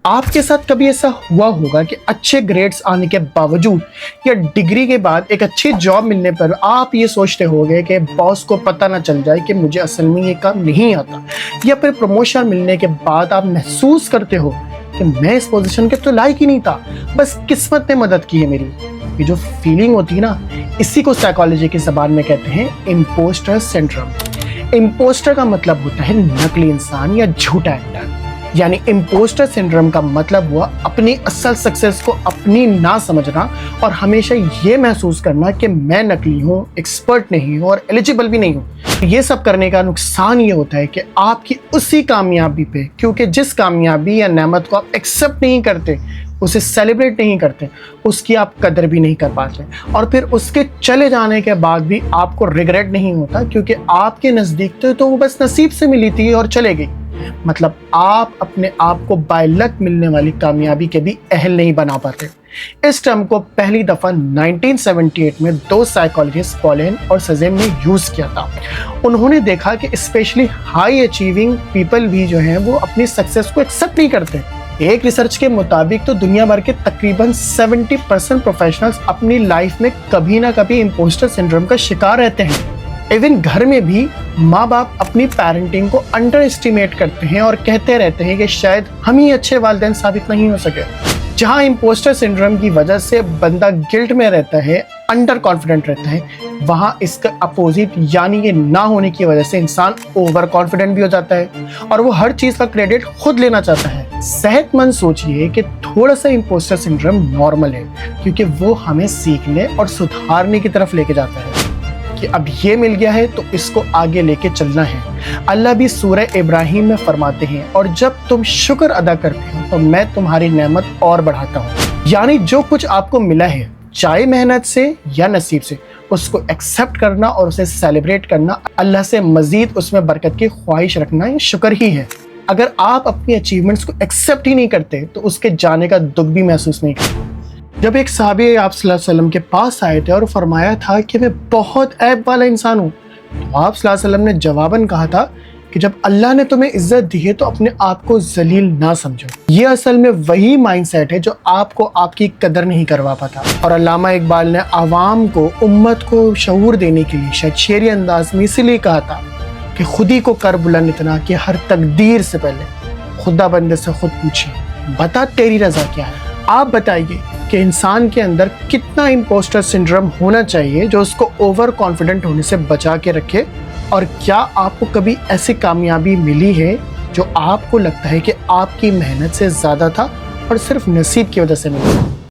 آپ کے ساتھ کبھی ایسا ہوا ہوگا کہ اچھے گریڈز آنے کے باوجود یا ڈگری کے بعد ایک اچھی جاب ملنے پر آپ یہ سوچتے ہوگے کہ باس کو پتہ نہ چل جائے کہ مجھے اصل میں یہ کام نہیں آتا، یا پھر پروموشن ملنے کے بعد آپ محسوس کرتے ہو کہ میں اس پوزیشن کے تو لائق ہی نہیں تھا، بس قسمت نے مدد کی ہے میری۔ یہ جو فیلنگ ہوتی ہے نا، اسی کو سائیکالوجی کی زبان میں کہتے ہیں امپوسٹر سنڈروم۔ امپوسٹر کا مطلب ہوتا ہے نقلی انسان یا جھوٹا ایکٹر، یعنی امپوسٹر سنڈروم کا مطلب ہوا اپنی اصل سکسیس کو اپنی نہ سمجھنا اور ہمیشہ یہ محسوس کرنا کہ میں نقلی ہوں، ایکسپرٹ نہیں ہوں اور ایلیجیبل بھی نہیں ہوں۔ یہ سب کرنے کا نقصان یہ ہوتا ہے کہ آپ کی اسی کامیابی پہ، کیونکہ جس کامیابی یا نعمت کو آپ ایکسیپٹ نہیں کرتے، اسے سیلیبریٹ نہیں کرتے، اس کی آپ قدر بھی نہیں کر پاتے، اور پھر اس کے چلے جانے کے بعد بھی آپ کو ریگریٹ نہیں ہوتا، کیونکہ آپ کے نزدیک تو وہ بس نصیب سے ملی تھی اور چلے گئی۔ مطلب آپ اپنے آپ کو بائی لک ملنے والی کامیابی کے بھی اہل نہیں بنا پاتے۔ اس ٹرم کو پہلی دفعہ 1978 میں دو سائیکالوجسٹ پولین اور سزیم نے یوز کیا تھا۔ انہوں نے دیکھا کہ اسپیشلی ہائی اچیونگ پیپل بھی جو ہیں وہ اپنی سکسیس کو ایکسیپٹ نہیں کرتے۔ ایک ریسرچ کے مطابق تو دنیا بھر کے تقریباً 70% پروفیشنلز اپنی لائف میں کبھی نہ کبھی امپوسٹر سنڈروم کا شکار رہتے ہیں۔ ایون گھر میں بھی ماں باپ اپنی پیرنٹنگ کو انڈر اسٹیمیٹ کرتے ہیں اور کہتے رہتے ہیں کہ شاید ہم ہی اچھے والدین ثابت نہیں ہو سکے۔ جہاں امپوسٹر سنڈروم کی وجہ سے بندہ گلٹ میں رہتا ہے، انڈر کانفیڈنٹ رہتا ہے، وہاں اس کا اپوزٹ یعنی یہ نہ ہونے کی وجہ سے انسان اوور کانفیڈنٹ بھی ہو جاتا ہے اور وہ ہر چیز کا کریڈٹ خود لینا چاہتا ہے۔ صحت مند سوچئے کہ تھوڑا سا امپوسٹر سنڈروم نارمل ہے، کیونکہ وہ ہمیں سیکھنے اور سدھارنے کی طرف لے کے جاتا ہے کہ اب یہ مل گیا ہے تو اس کو آگے لے کے چلنا ہے۔ اللہ بھی سورہ ابراہیم میں فرماتے ہیں، اور جب تم شکر ادا کرتے ہو تو میں تمہاری نعمت اور بڑھاتا ہوں۔ یعنی جو کچھ آپ کو ملا ہے، چاہے محنت سے یا نصیب سے، اس کو ایکسیپٹ کرنا اور اسے سیلیبریٹ کرنا، اللہ سے مزید اس میں برکت کی خواہش رکھنا، یہ شکر ہی ہے۔ اگر آپ اپنی اچیومنٹس کو ایکسیپٹ ہی نہیں کرتے تو اس کے جانے کا دکھ بھی محسوس نہیں کرتے۔ جب ایک صحابی آپ صلی اللہ علیہ وسلم کے پاس آئے تھے اور فرمایا تھا کہ میں بہت عیب والا انسان ہوں، تو آپ صلی اللہ علیہ وسلم نے جواباً کہا تھا کہ جب اللہ نے تمہیں عزت دی ہے تو اپنے آپ کو ذلیل نہ سمجھو۔ یہ اصل میں وہی مائنڈ سیٹ ہے جو آپ کو آپ کی قدر نہیں کروا پاتا۔ اور علامہ اقبال نے عوام کو، امت کو شعور دینے کے لیے شاید شعری انداز میں اسی لیے کہا تھا کہ خودی کو کر بلند اتنا کہ ہر تقدیر سے پہلے خدا بندے سے خود پوچھے، بتا تیری رضا کیا ہے۔ آپ بتائیے کہ انسان کے اندر کتنا امپوسٹر سنڈروم ہونا چاہیے جو اس کو اوور کانفیڈنٹ ہونے سے بچا کے رکھے، اور کیا آپ کو کبھی ایسی کامیابی ملی ہے جو آپ کو لگتا ہے کہ آپ کی محنت سے زیادہ تھا اور صرف نصیب کی وجہ سے ملی؟